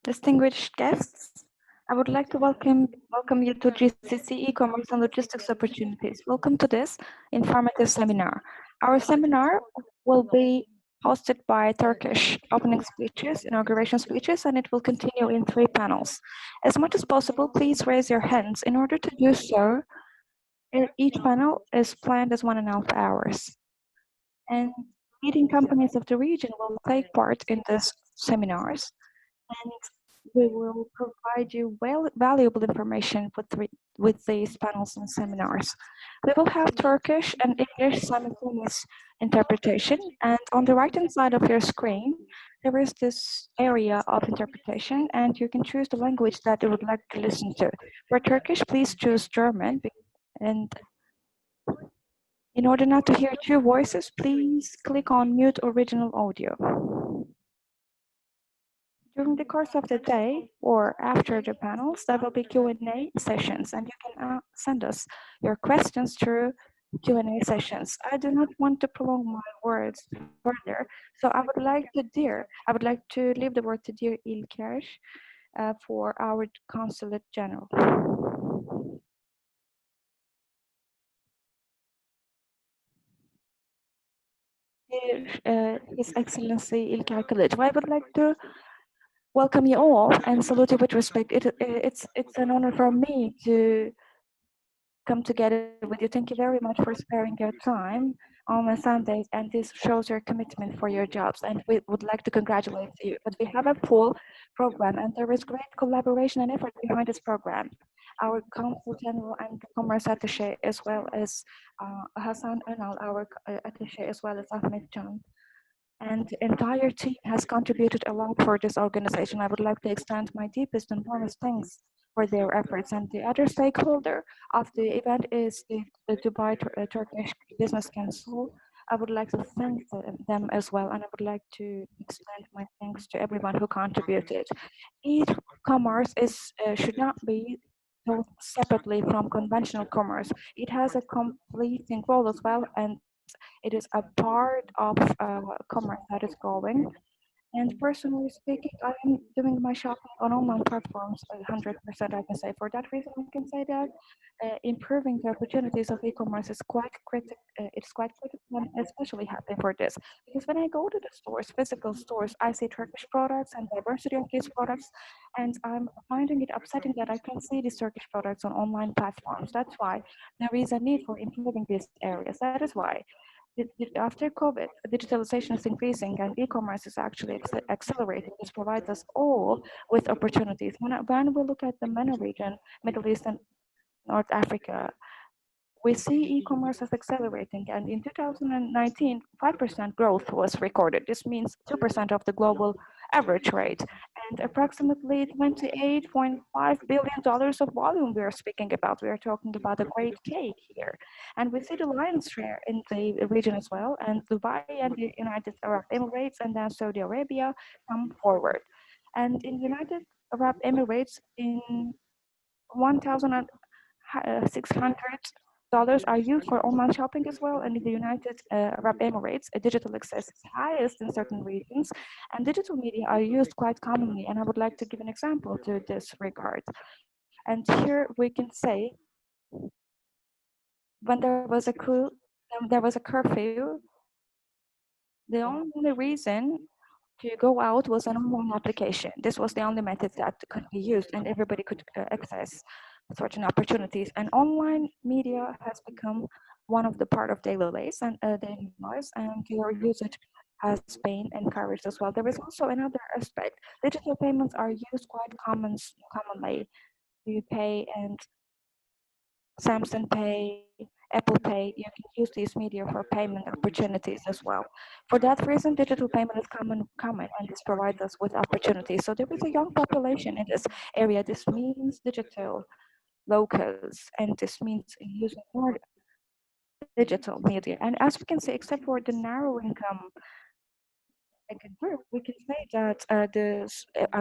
Distinguished guests, I would like to welcome you to GCC e-commerce and logistics opportunities. Welcome to this informative seminar. Our seminar will be hosted by Turkish opening speeches, inauguration speeches, and it will continue in 3 panels. As much as possible, please raise your hands. In order to do so, each panel is planned as 1.5 hours. And leading companies of the region will take part in these seminars, and we will provide you valuable information with these panels and seminars. We will have Turkish and English simultaneous interpretation, and on the right-hand side of your screen, there is this area of interpretation, and you can choose the language that you would like to listen to. For Turkish, please choose German, and in order not to hear two voices, please click on mute original audio. During the course of the day or after the panels, there will be Q&A sessions, and you can send us your questions through Q&A sessions. I do not want to prolong my words further, so I would like to leave the word to dear İlker for our Consulate General. His Excellency İlker Kılıç, I would like to welcome you all and salute you with respect. It's an honor for me to come together with you. Thank you very much for sparing your time on a Sunday, and this shows your commitment for your jobs, and we would like to congratulate you. But we have a full program, and there is great collaboration and effort behind this program. Our Consul General and Commerce Attaché, as well as Hassan Önal, our Attaché, as well as Ahmet Can, and the entire team has contributed a lot for this organization. I would like to extend my deepest and warmest thanks for their efforts. And the other stakeholder of the event is the Dubai Turkish Business Council. I would like to thank them as well, and I would like to extend my thanks to everyone who contributed. E-commerce should not be sold separately from conventional commerce. It has a completing role as well, and it is a part of commerce that is growing. And personally speaking, I am doing my shopping on online platforms 100%. I can say for that reason, I can say that improving the opportunities of e-commerce is quite critical. It's quite critical. I'm especially happy for this because when I go to the stores, physical stores, I see Turkish products and diversity of these products, and I'm finding it upsetting that I can see these Turkish products on online platforms. That's why there is a need for improving these areas. That is why after COVID, digitalization is increasing and e-commerce is actually accelerating. This provides us all with opportunities. When we look at the MENA region, Middle East and North Africa, we see e-commerce is accelerating, and in 2019, 5% growth was recorded. This means 2% of the global average rate, and approximately $28.5 billion of volume we are speaking about. We are talking about a great cake here. And we see the lion's share in the region as well, and Dubai and the United Arab Emirates and then Saudi Arabia come forward. And in United Arab Emirates, in 1,600 dollars are used for online shopping as well, and in the United Arab Emirates, a digital access is highest in certain regions, and digital media are used quite commonly. And I would like to give an example to this regard. And here we can say, when there was a curfew, the only reason to go out was an online application. This was the only method that could be used, and everybody could access certain opportunities. And online media has become one of the part of daily lives and your usage has been encouraged as well. There is also another aspect. Digital payments are used quite commonly. You pay and Samsung Pay, Apple Pay, you can use these media for payment opportunities as well. For that reason, digital payment is common and this provides us with opportunities. So there is a young population in this area. This means digital locals, and this means using more digital media. And as we can see, except for the narrow income a good group, we can say that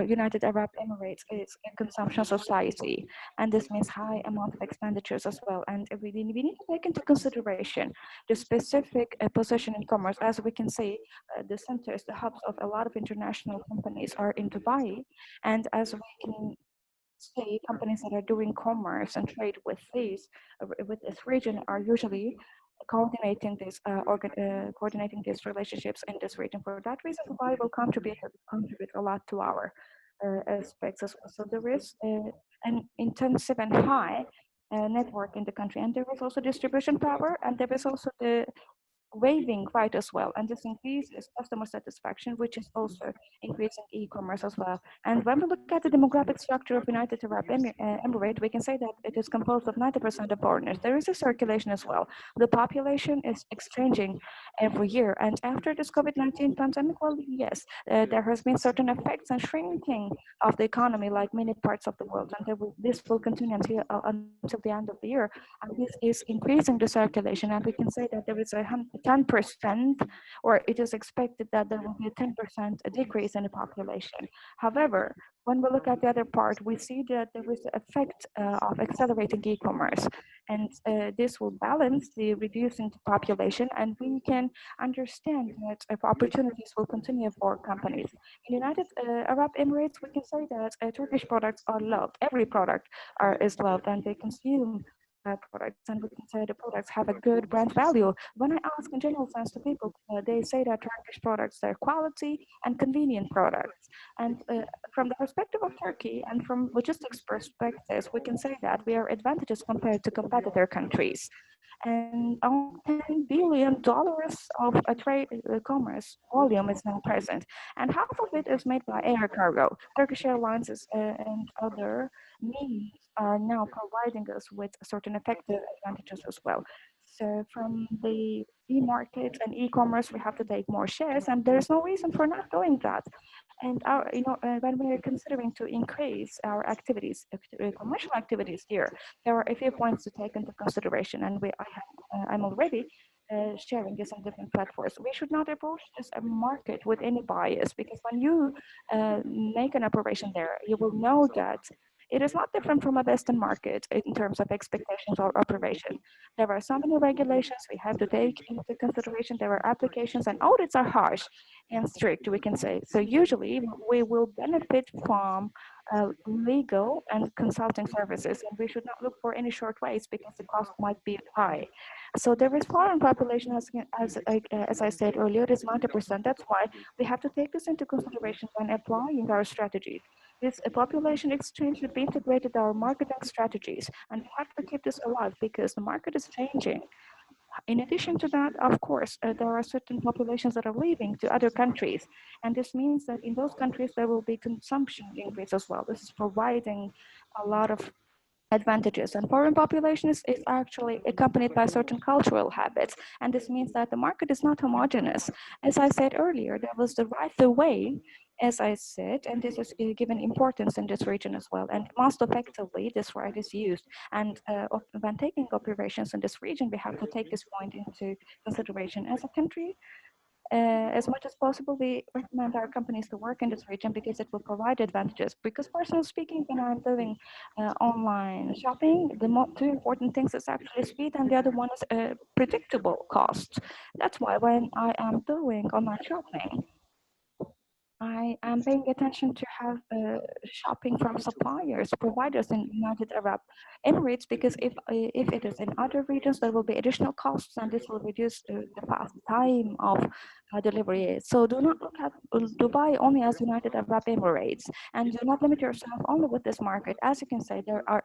United Arab Emirates is a consumption society, and this means high amount of expenditures as well. And we need to take into consideration the specific position in commerce. As we can see, the centers, the hubs of a lot of international companies are in Dubai, and as we can say, companies that are doing commerce and trade with this region are usually coordinating these relationships in this region. For that reason, Dubai will contribute a lot to our aspects as well. So there is an intensive and high network in the country, and there is also distribution power, and there is also the waiving right as well. And this increases customer satisfaction, which is also increasing e-commerce as well. And when we look at the demographic structure of United Arab Emirates, we can say that it is composed of 90% of foreigners. There is a circulation as well. The population is exchanging every year. And after this COVID-19 pandemic, well, yes, there has been certain effects and shrinking of the economy like many parts of the world. And this will continue until the end of the year. And this is increasing the circulation. And we can say that there is a 10%, or it is expected that there will be a 10% decrease in the population. However, when we look at the other part, we see that there is the effect of accelerating e-commerce, and this will balance the reducing population, and we can understand that opportunities will continue for companies. In United Arab Emirates, we can say that Turkish products are loved. Every product is loved, and they consume products, and we can say the products have a good brand value. When I ask in general sense to people, they say that Turkish products are quality and convenient products. And from the perspective of Turkey and from logistics perspectives, we can say that we are advantages compared to competitor countries. And almost $10 billion of a trade commerce volume is now present, and half of it is made by air cargo. Turkish Airlines and other means are now providing us with certain effective advantages as well. So from the e-market and e-commerce, we have to take more shares, and there's no reason for not doing that. And when we are considering to increase our activities, commercial activities here, there are a few points to take into consideration, and I'm already sharing this on different platforms. We should not approach this market with any bias, because when you make an operation there, you will know that it is not different from a Western market in terms of expectations or operation. There are so many regulations we have to take into consideration. There are applications, and audits are harsh and strict, we can say. So usually we will benefit from legal and consulting services, and we should not look for any short ways because the cost might be high. So there is foreign population, as I said earlier, it is 90%. That's why we have to take this into consideration when applying our strategies. This population exchange should be integrated our marketing strategies, and we have to keep this alive because the market is changing. In addition to that, of course, there are certain populations that are leaving to other countries, and this means that in those countries there will be consumption increase as well. This is providing a lot of advantages, and foreign population is actually accompanied by certain cultural habits, and this means that the market is not homogeneous. As I said earlier, there was the right the way, as I said, and this is given importance in this region as well, and most effectively this right is used. And when taking operations in this region, we have to take this point into consideration. As a country, as much as possible, we recommend our companies to work in this region because it will provide advantages. Because personally speaking, when I'm doing online shopping, the two important things is actually speed, and the other one is predictable cost. That's why when I am doing online shopping, I am paying attention to have shopping from suppliers, providers in United Arab Emirates, because if it is in other regions, there will be additional costs, and this will reduce the fast time of delivery. So do not look at Dubai only as United Arab Emirates, and do not limit yourself only with this market. As you can say, there are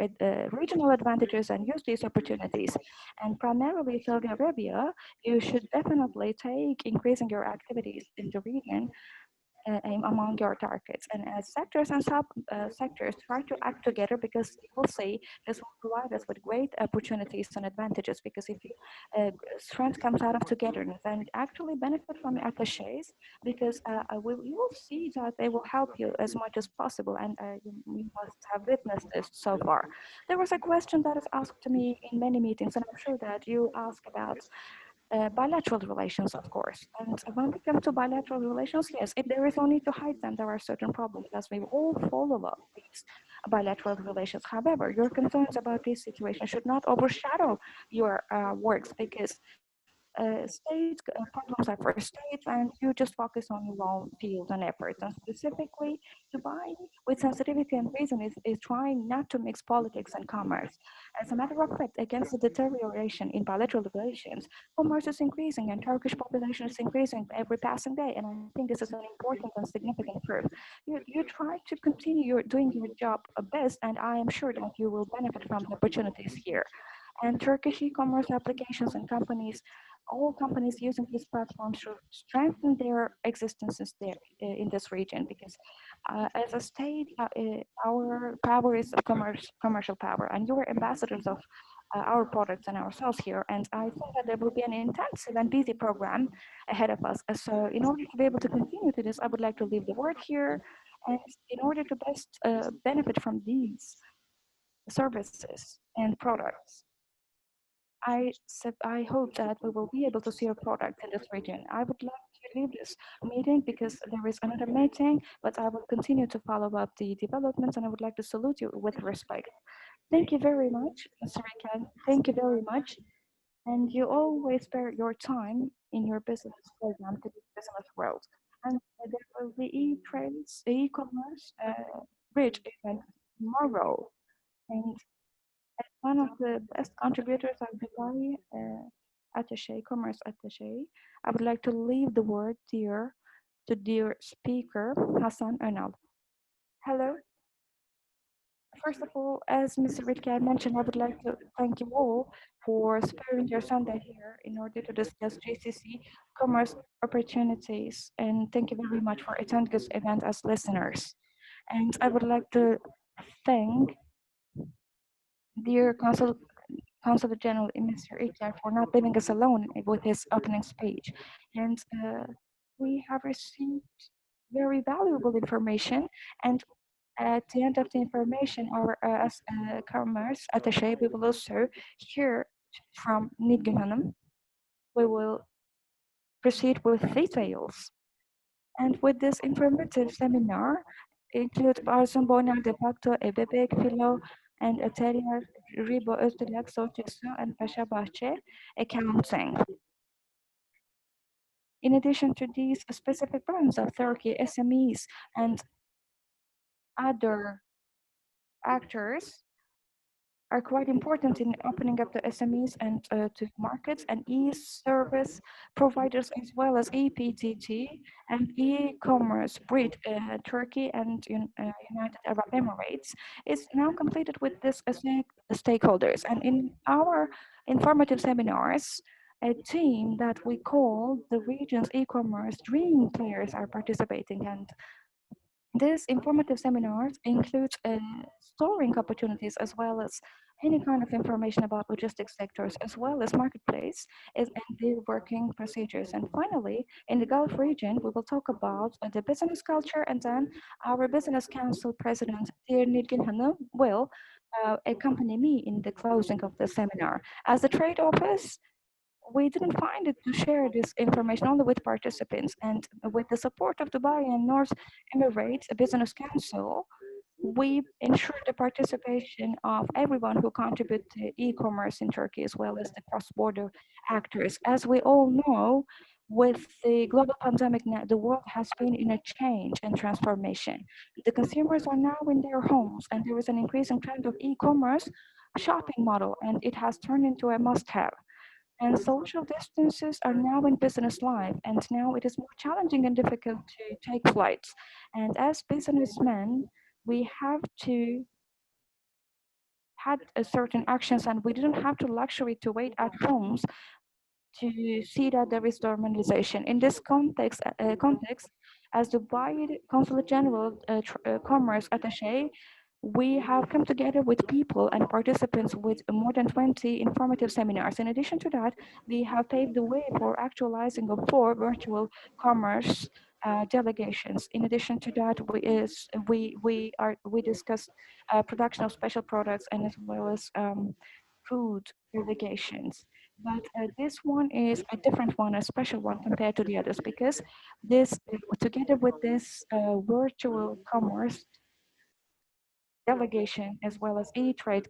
regional advantages, and use these opportunities. And primarily Saudi Arabia, you should definitely take increasing your activities in the region among your targets. And as sectors and sub sectors try to act together, because you will see this will provide us with great opportunities and advantages, because if strength comes out of togetherness, and actually benefit from attaches, because you will see that they will help you as much as possible, and you must have witnessed this so far. There was a question that is asked to me in many meetings, and I'm sure that you ask about bilateral relations, of course. And when we come to bilateral relations, yes, if there is no need to hide them, there are certain problems as we all follow up these bilateral relations. However, your concerns about this situation should not overshadow your works because state problems are for states and you just focus on your own field and efforts. And specifically, Dubai, with sensitivity and reason, is trying not to mix politics and commerce. As a matter of fact, against the deterioration in bilateral relations, commerce is increasing and Turkish population is increasing every passing day. And I think this is an important and significant proof. You try to continue doing your job best, and I am sure that you will benefit from the opportunities here. And Turkish e-commerce applications and companies, all companies using these platforms should strengthen their existences there in this region because as a state, our power is a commercial power, and you are ambassadors of our products and ourselves here. And I think that there will be an intensive and busy program ahead of us. So in order to be able to continue to this, I would like to leave the word here. And in order to best benefit from these services and products, I hope that we will be able to see a product in this region. I would like to leave this meeting because there is another meeting, but I will continue to follow up the developments and I would like to salute you with respect. Thank you very much, Mr. Rikan. Thank you very much. And you always spare your time in your business program to the business world. And there will be e-trades, e-commerce, bridge event tomorrow. And one of the best contributors of Dubai Attaché, Commerce Attaché. I would like to leave the word here to dear speaker Hassan Önal. Hello. First of all, as Mr. Ritke mentioned, I would like to thank you all for sparing your Sunday here in order to discuss GCC commerce opportunities. And thank you very much for attending this event as listeners. And I would like to thank dear Consul General Mr. Icar for not leaving us alone with his opening speech. And we have received very valuable information. And at the end of the information, our commerce attaché, we will also hear from Nidgün Hanım. We will proceed with details. And with this informative seminar, include Arzum Bonar de Facto, Ebebek, Philo, and Atelier Ribo Özdilak, Sotisu, and Pasha Bahçe, accounting. In addition to these specific brands of Turkey, SMEs, and other actors are quite important in opening up the SMEs and to markets and e-service providers as well as EPTT and e-commerce bridge Turkey and United Arab Emirates is now completed with this stakeholders. And in our informative seminars, a team that we call the region's e-commerce dream players are participating, and this informative seminars include storing opportunities as well as any kind of information about logistics sectors as well as marketplace and their working procedures. And finally, in the Gulf region, we will talk about the business culture, and then our business council president, dear Nilgün Hanım, will accompany me in the closing of the seminar. As the trade office, we didn't find it to share this information only with participants, and with the support of Dubai and North Emirates Business Council, we ensure the participation of everyone who contribute to e-commerce in Turkey as well as the cross-border actors. As we all know, with the global pandemic now, the world has been in a change and transformation. The consumers are now in their homes and there is an increasing trend of e-commerce shopping model, and it has turned into a must-have. And social distances are now in business life, and now it is more challenging and difficult to take flights. And as businessmen, we have to had a certain actions, and we didn't have the luxury to wait at homes to see that there is normalization. In this context, as Dubai Consulate General Commerce Attaché, we have come together with people and participants with more than 20 informative seminars. In addition to that, we have paved the way for actualizing of 4 virtual commerce delegations. In addition to that, we discussed production of special products and as well as food delegations. But this one is a different one, a special one compared to the others, because this, together with this virtual commerce delegation, as well as e-trade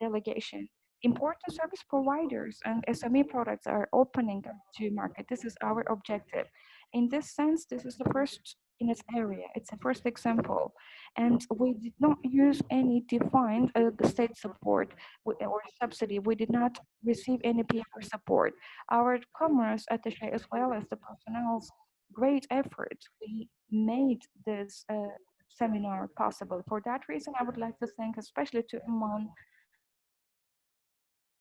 delegation, important service providers and SME products are opening up to market. This is our objective. In this sense, this is the first in its area. It's a first example. And we did not use any defined state support or subsidy. We did not receive any PR support. Our commerce attaché, as well as the personnel's great effort, we made this seminar possible. For that reason, I would like to thank especially to Iman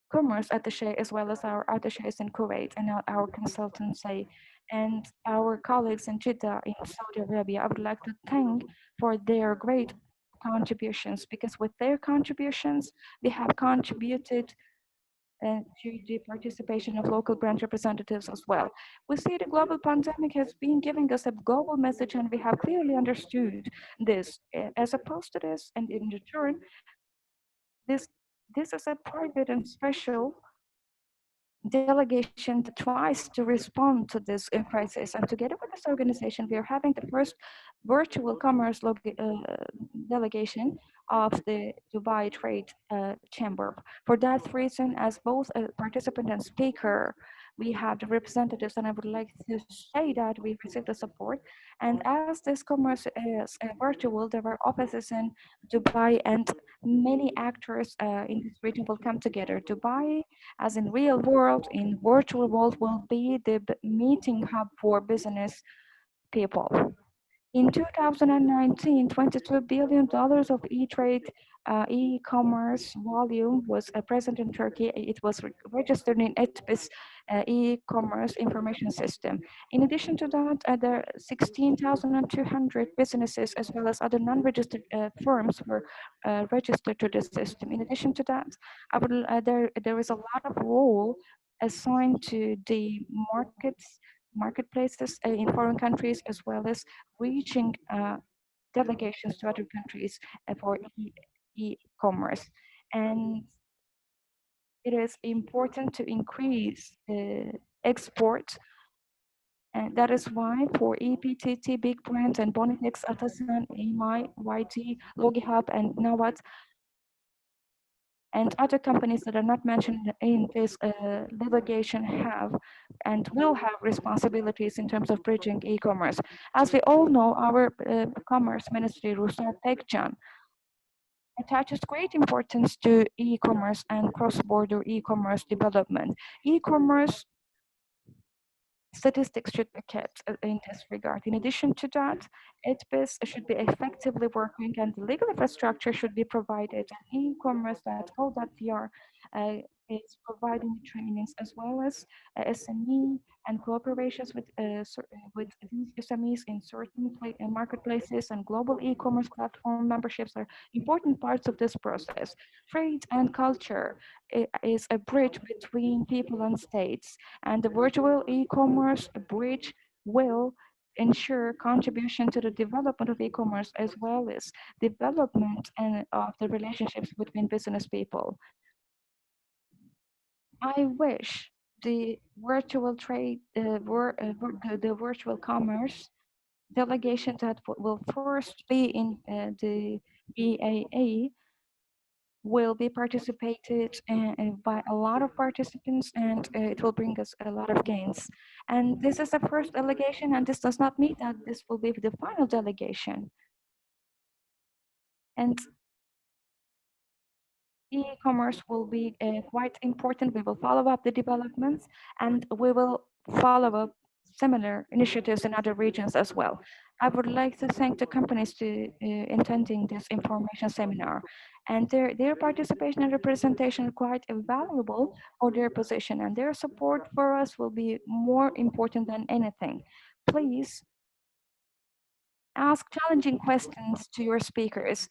Commerce Attaché, as well as our attachés in Kuwait and our consultancy and our colleagues in Jeddah in Saudi Arabia. I would like to thank for their great contributions, because with their contributions, they have contributed to the participation of local branch representatives as well. We see the global pandemic has been giving us a global message, and we have clearly understood this. As opposed to this, and in return, this this is a private and special delegation that tries to respond to this crisis. And together with this organization, we are having the first virtual commerce delegation of the Dubai Trade Chamber. For that reason, as both a participant and speaker, we have the representatives, and I would like to say that we received the support. And as this commerce is virtual, there were offices in Dubai, and many actors in this region will come together. Dubai, as in real world, in virtual world, will be the meeting hub for business people. In 2019, $22 billion of e-trade, e-commerce volume was present in Turkey. It was registered in ETBIS e-commerce information system. In addition to that, there are 16,200 businesses as well as other non-registered firms were registered to the system. In addition to that, there is a lot of role assigned to the marketplaces in foreign countries, as well as reaching delegations to other countries for e-commerce. And it is important to increase export. And that is why for EPTT, Big Brands, and Bonitex, Atasan, EMI, YT, Logihub, and Nawat, and other companies that are not mentioned in this delegation have and will have responsibilities in terms of bridging e-commerce. As we all know, our Commerce Ministry, Rusar Pekcan, attaches great importance to e-commerce and cross-border e-commerce development. E-commerce statistics should be kept in this regard. In addition to that, ITBIS should be effectively working, and the legal infrastructure should be provided. And e-commerce.co.tr is providing trainings, as well as SME and cooperations with these SMEs in certain marketplaces, and global e-commerce platform memberships are important parts of this process. Trade and culture is a bridge between people and states, and the virtual e-commerce bridge will ensure contribution to the development of e-commerce, as well as development and of the relationships between business people. I wish the virtual trade, the virtual commerce delegation that will first be in the EAA will be participated by a lot of participants, and it will bring us a lot of gains. And this is the first delegation, and this does not mean that this will be the final delegation. And e-commerce will be quite important. We will follow up the developments, and we will follow up similar initiatives in other regions as well. I would like to thank the companies to attending this information seminar, and their participation and representation are quite valuable for their position, and their support for us will be more important than anything. Please ask challenging questions to your speakers.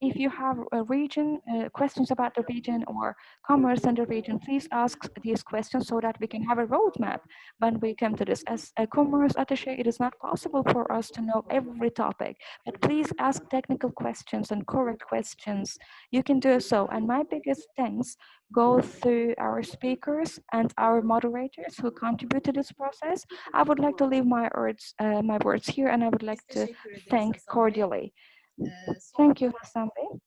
If you have a region, questions about the region or commerce in the region, please ask these questions so that we can have a roadmap when we come to this. As a commerce attaché, it is not possible for us to know every topic, but please ask technical questions and correct questions. You can do so. And my biggest thanks go to our speakers and our moderators who contribute to this process. I would like to leave my words here, and I would like to thank cordially. Thank you, Hasambe.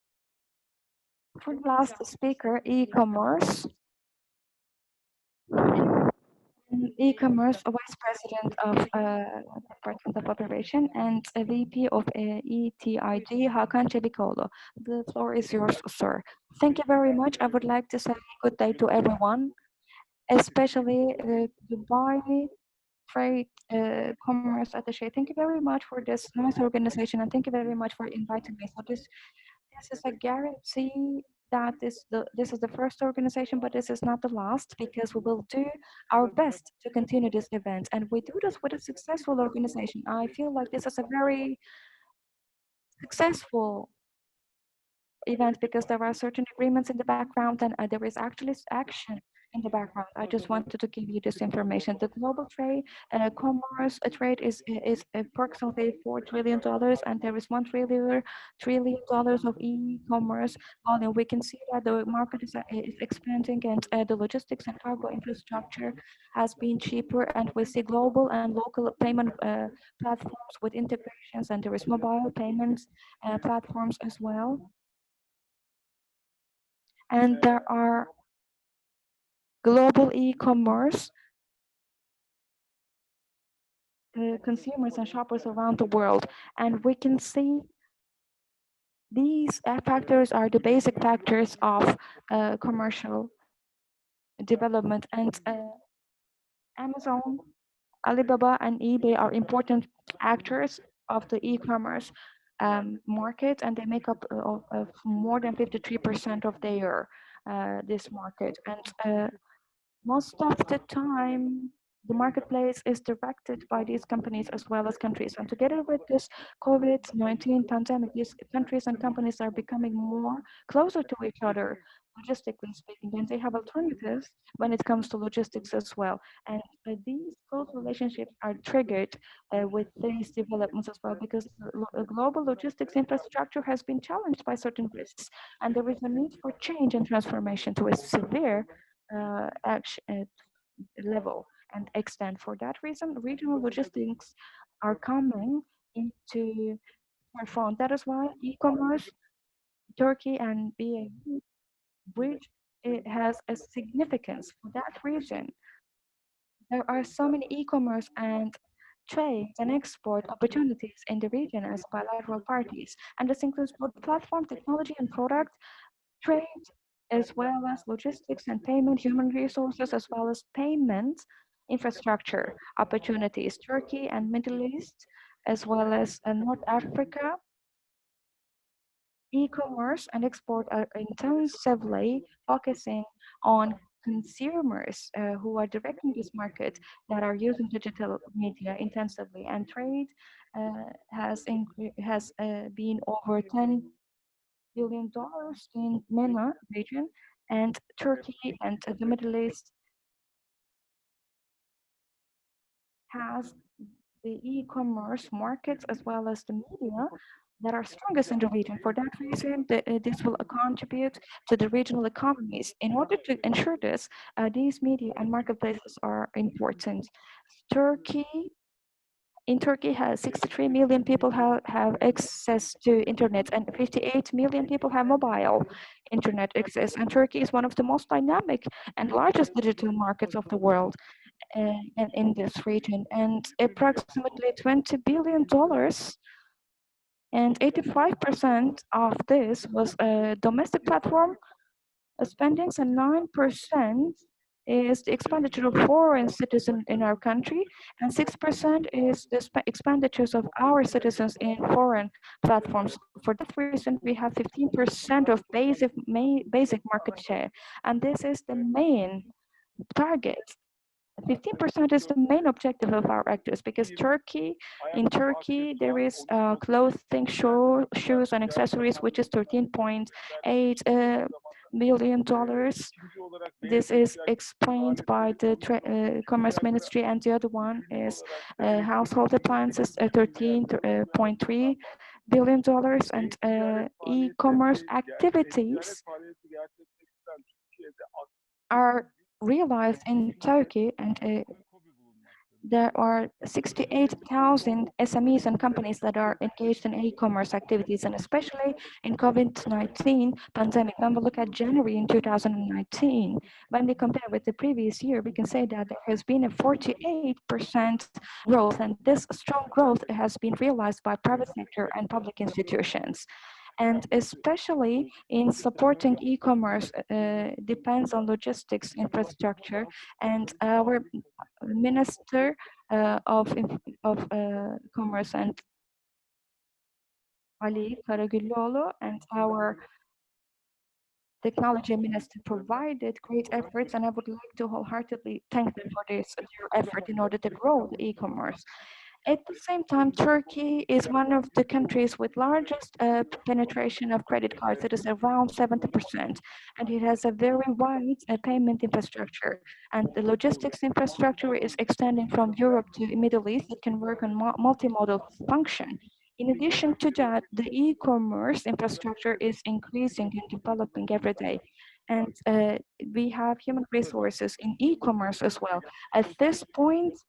For the last speaker, e-commerce. E-commerce vice president of Department of Operation and a VP of ETIG, Hakan Çelikoğlu. The floor is yours, sir. Thank you very much. I would like to say good day to everyone, especially the Dubai Trade Commerce Attaché. Thank you very much for this nice organization, and thank you very much for inviting me. So this is a guarantee that this is the first organization, but this is not the last, because we will do our best to continue this event, and we do this with a successful organization. I feel like this is a very successful event because there are certain agreements in the background, and there is actually action in the background. I just wanted to give you this information. The global trade, commerce trade is approximately $4 trillion, and there is $1 trillion of e-commerce volume. We can see that the market is expanding, and the logistics and cargo infrastructure has been cheaper, and we see global and local payment platforms with integrations, and there is mobile payments platforms as well. And there are global e-commerce consumers and shoppers around the world, and we can see these factors are the basic factors of commercial development. And Amazon, Alibaba, and eBay are important actors of the e-commerce market, and they make up of more than 53% of their this market. And most of the time, the marketplace is directed by these companies as well as countries. And together with this COVID-19 pandemic, these countries and companies are becoming more closer to each other, logistically speaking, and they have alternatives when it comes to logistics as well. And these close relationships are triggered with these developments as well, because the global logistics infrastructure has been challenged by certain risks, and there is a need for change and transformation to a severe action level and extent. For that reason, regional logistics are coming into forefront. That is why e-commerce, Turkey, and BAE bridge, it has a significance for that reason. There are so many e-commerce and trade and export opportunities in the region as bilateral parties, and this includes both platform technology and product trade, as well as logistics and payment, human resources, as well as payment infrastructure opportunities. Turkey and Middle East, as well as North Africa, e-commerce and export are intensively focusing on consumers who are directing this market, that are using digital media intensively, and trade has been over $10 billion in MENA region, and Turkey and the Middle East has the e-commerce markets as well as the media that are strongest in the region. For that reason, this will contribute to the regional economies. In order to ensure this, these media and marketplaces are important. In Turkey, has 63 million people have access to internet, and 58 million people have mobile internet access. And Turkey is one of the most dynamic and largest digital markets of the world in this region. And approximately $20 billion, and 85% of this was a domestic platform spendings, and 9% is the expenditure of foreign citizens in our country, and 6% is the expenditures of our citizens in foreign platforms. For that reason, we have 15% of basic market share, and this is the main target 15% is the main objective of our actors, because in Turkey, there is clothing, shoes and accessories, which is $13.8 million. This is explained by the Commerce Ministry, and the other one is household appliances, $13.3 billion, and e-commerce activities are realized in Turkey, and there are 68,000 SMEs and companies that are engaged in e-commerce activities, and especially in COVID-19 pandemic. When we look at January in 2019, when we compare with the previous year, we can say that there has been a 48% growth, and this strong growth has been realized by private sector and public institutions. And especially in supporting e-commerce depends on logistics infrastructure, and our Minister of Commerce, and Ali Karagüllüoğlu, and our Technology Minister provided great efforts, and I would like to wholeheartedly thank them for their effort in order to grow the e-commerce. At the same time, Turkey is one of the countries with largest penetration of credit cards. It is around 70%, and it has a very wide payment infrastructure. And the logistics infrastructure is extending from Europe to the Middle East. It can work on multimodal function. In addition to that, the e-commerce infrastructure is increasing and developing every day. And we have human resources in e-commerce as well. At this point,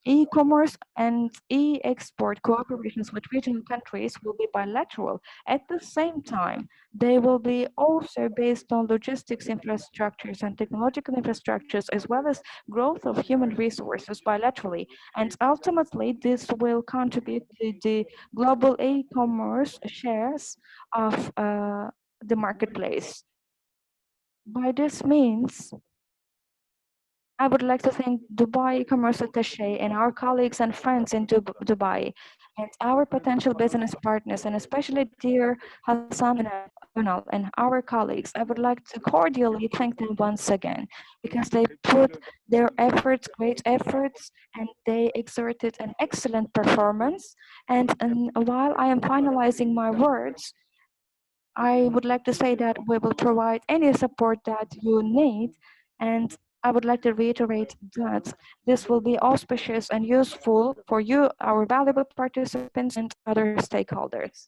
e-commerce and e-export cooperations with regional countries will be bilateral. At the same time, they will be also based on logistics infrastructures and technological infrastructures, as well as growth of human resources bilaterally. And ultimately, this will contribute to the global e-commerce shares of the marketplace. By this means, I would like to thank Dubai Commerce Attaché and our colleagues and friends in Dubai, and our potential business partners, and especially dear Hassan and Ronald and our colleagues. I would like to cordially thank them once again, because they put their efforts, great efforts, and they exerted an excellent performance. And while I am finalizing my words, I would like to say that we will provide any support that you need, and I would like to reiterate that this will be auspicious and useful for you, our valuable participants, and other stakeholders.